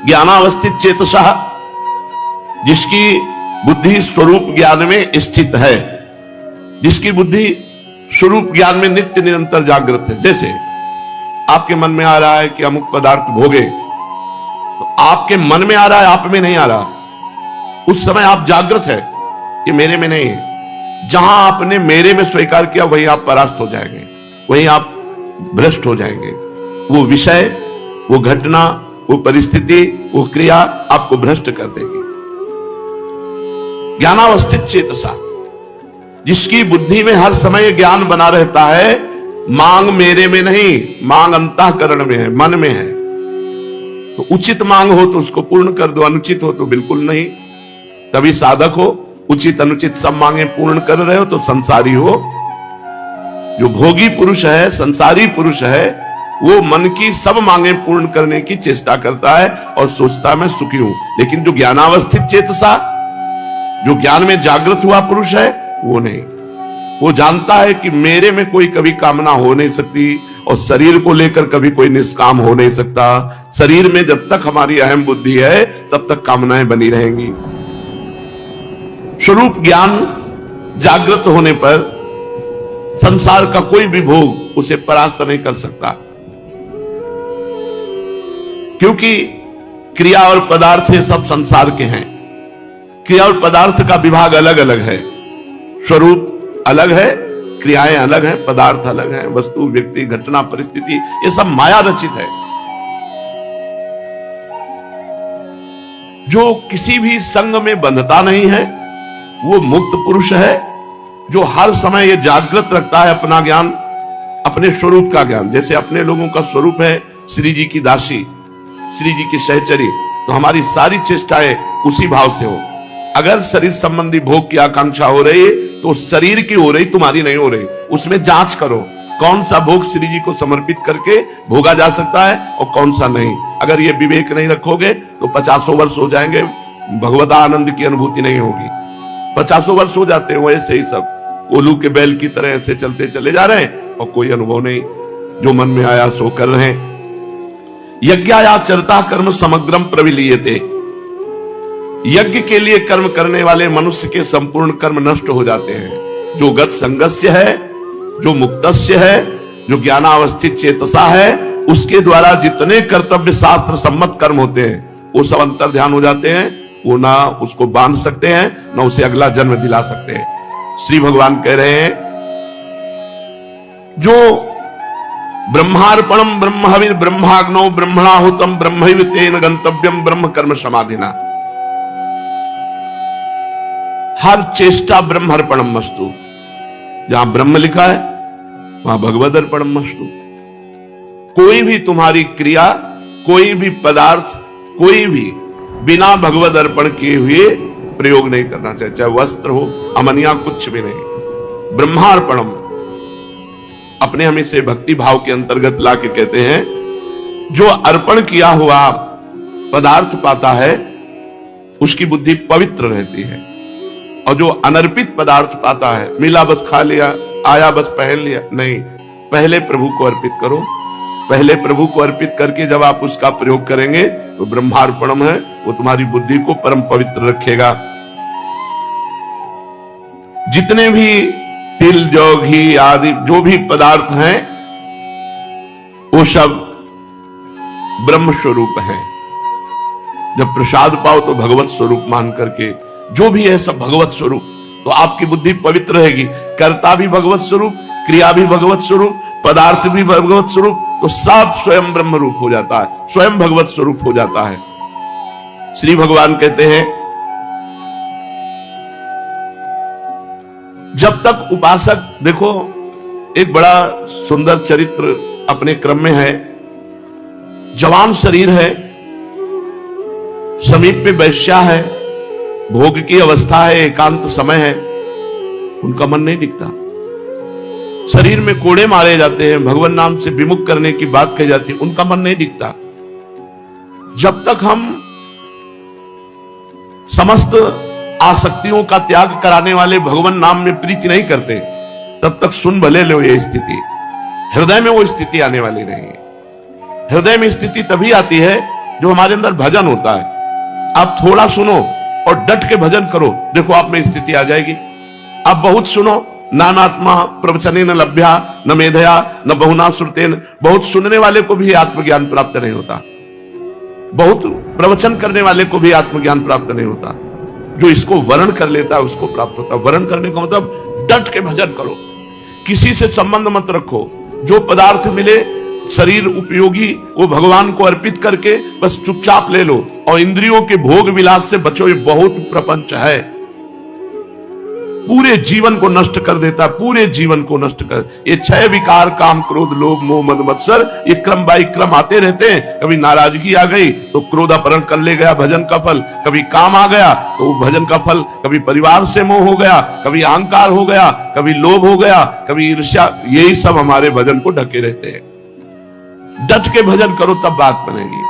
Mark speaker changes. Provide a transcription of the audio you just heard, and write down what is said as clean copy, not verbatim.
Speaker 1: ज्ञानावस्थित चेतसः, जिसकी बुद्धि स्वरूप ज्ञान में स्थित है, जिसकी बुद्धि स्वरूप ज्ञान में नित्य निरंतर जागृत है। जैसे आपके मन में आ रहा है कि अमुक पदार्थ भोगे, तो आपके मन में आ रहा है, आप में नहीं आ रहा। उस समय आप जागृत है, ये मेरे में नहीं है। जहां आपने मेरे में स्वीकार किया वहीं आप परास्त हो जाएंगे, वहीं आप भ्रष्ट हो जाएंगे। वो विषय, वो घटना, वो परिस्थिति, वो क्रिया आपको भ्रष्ट कर देगी। ज्ञानावस्थित चेतसा, जिसकी बुद्धि में हर समय ज्ञान बना रहता है, मांग मेरे में नहीं, मांग अंतःकरण में है, मन में है। तो उचित मांग हो तो उसको पूर्ण कर दो, अनुचित हो तो बिल्कुल नहीं। तभी साधक हो। उचित अनुचित सब मांगे पूर्ण कर रहे हो तो संसारी हो। जो भोगी पुरुष है, संसारी पुरुष है, वो मन की सब मांगे पूर्ण करने की चेष्टा करता है और सोचता मैं सुखी हूं। लेकिन जो ज्ञानावस्थित चेतसा, जो ज्ञान में जागृत हुआ पुरुष है, वो नहीं। वो जानता है कि मेरे में कोई कभी कामना हो नहीं सकती और शरीर को लेकर कभी कोई निष्काम हो नहीं सकता। शरीर में जब तक हमारी अहम बुद्धि है तब तक कामनाएं बनी रहेंगी। स्वरूप ज्ञान जागृत होने पर संसार का कोई भी भोग उसे परास्त नहीं कर सकता, क्योंकि क्रिया और पदार्थ ये सब संसार के हैं। क्रिया और पदार्थ का विभाग अलग अलग है, स्वरूप अलग है, क्रियाएं अलग हैं, पदार्थ अलग हैं, वस्तु, व्यक्ति, घटना, परिस्थिति, ये सब माया रचित है। जो किसी भी संग में बंधता नहीं है वो मुक्त पुरुष है। जो हर समय ये जागृत रखता है अपना ज्ञान, अपने स्वरूप का ज्ञान। जैसे अपने लोगों का स्वरूप है श्री जी की दासी, श्री जी की सहचरी, तो हमारी सारी चेष्टाएं उसी भाव से हो। अगर शरीर संबंधी भोग की आकांक्षा हो रही है तो शरीर की हो रही, तुम्हारी नहीं हो रही। उसमें जांच करो कौन सा भोग श्री जी को समर्पित करके भोगा जा सकता है और कौन सा नहीं। अगर ये विवेक नहीं रखोगे तो 50 वर्ष हो जाएंगे, भगवत आनंद की अनुभूति नहीं होगी। 50 वर्ष हो जाते हैं ऐसे ही सब कोलू के बैल की तरह ऐसे चलते चले जा रहे हैं और कोई अनुभव नहीं। जो मन में आया सो कर रहे हैं। यज्ञाचरता कर्म समग्रम प्रविलीयते, यज्ञ के लिए कर्म करने वाले मनुष्य के संपूर्ण कर्म नष्ट हो जाते हैं। जो गत संगस्य है, जो मुक्तस्य है, जो ज्ञानावस्थित चेतसा है, उसके द्वारा जितने कर्तव्य शास्त्र सम्मत कर्म होते हैं वो सब अंतर ध्यान हो जाते हैं। वो ना उसको बांध सकते हैं, ना उसे अगला जन्म दिला सकते हैं। श्री भगवान कह रहे हैं, जो ब्रह्मार्पणम ब्रह्महविर ब्रह्माग्नौ ब्रह्मणाहुतम ब्रह्मैव तेन गंतव्यम ब्रह्म कर्म समाधिना। हर चेष्टा ब्रह्म अर्पणम मस्तु। जहां ब्रह्म लिखा है वहां भगवद अर्पणम मस्तु। कोई भी तुम्हारी क्रिया, कोई भी पदार्थ, कोई भी बिना भगवद अर्पण किए हुए प्रयोग नहीं करना चाहिए। चाहे वस्त्र हो, अमनिया, कुछ भी नहीं। ब्रह्मार्पणम अपने हमें से भक्ति भाव के अंतर्गत लाके कहते हैं, जो अर्पण किया हुआ पदार्थ पाता है उसकी बुद्धि पवित्र रहती है। और जो अनर्पित पदार्थ पाता है, मिला बस खा लिया, आया बस पहन लिया, नहीं। पहले प्रभु को अर्पित करो। पहले प्रभु को अर्पित करके जब आप उसका प्रयोग करेंगे तो ब्रह्मार्पणम है, वो तुम्हारी बुद्धि को परम पवित्र रखेगा। जितने भी तिल, जौ, घी आदि जो भी पदार्थ हैं वो सब ब्रह्म स्वरूप है। जब प्रसाद पाओ तो भगवत स्वरूप मान करके, जो भी है सब भगवत स्वरूप, तो आपकी बुद्धि पवित्र रहेगी। कर्ता भी भगवत स्वरूप, क्रिया भी भगवत स्वरूप, पदार्थ भी भगवत स्वरूप, तो सब स्वयं ब्रह्म रूप हो जाता है, स्वयं भगवत स्वरूप हो जाता है। श्री भगवान कहते हैं, जब तक उपासक, देखो एक बड़ा सुंदर चरित्र अपने क्रम में है। जवान शरीर है, समीप पे वैश्या है, भोग की अवस्था है, एकांत समय है, उनका मन नहीं टिकता। शरीर में कोड़े मारे जाते हैं, भगवान नाम से विमुख करने की बात कही जाती है, उनका मन नहीं टिकता। जब तक हम समस्त आसक्तियों का त्याग कराने वाले भगवान नाम में प्रीति नहीं करते, तब तक सुन भले लो ये स्थिति। हृदय में वो स्थिति आने वाली नहीं है। हृदय में स्थिति तभी आती है जो हमारे अंदर भजन होता है। आप थोड़ा सुनो और डट के भजन करो, देखो आप में स्थिति आ जाएगी। आप बहुत सुनो, नानात्मा प्रवचने न लभ्या न मेधया न बहुना श्रुतेन, बहुत सुनने वाले को भी आत्मज्ञान प्राप्त नहीं होता, बहुत प्रवचन करने वाले को भी आत्मज्ञान प्राप्त नहीं होता। जो इसको वर्ण कर लेता है उसको प्राप्त होता है। वर्ण करने का मतलब डट के भजन करो, किसी से संबंध मत रखो, जो पदार्थ मिले शरीर उपयोगी वो भगवान को अर्पित करके बस चुपचाप ले लो, और इंद्रियों के भोग विलास से बचो। ये बहुत प्रपंच है, पूरे जीवन को नष्ट कर देता, पूरे जीवन को नष्ट कर। ये 6 विकार काम क्रोध लोभ मोह मद मत्सर, ये क्रम बाई क्रम आते रहते हैं। कभी नाराजगी आ गई तो क्रोध अपहरण कर ले गया भजन का फल, कभी काम आ गया तो भजन का फल, कभी परिवार से मोह हो गया, कभी अहंकार हो गया, कभी लोभ हो गया, कभी ईर्ष्या। यही सब हमारे भजन को ढके रहते हैं। डट के भजन करो तब बात बनेगी।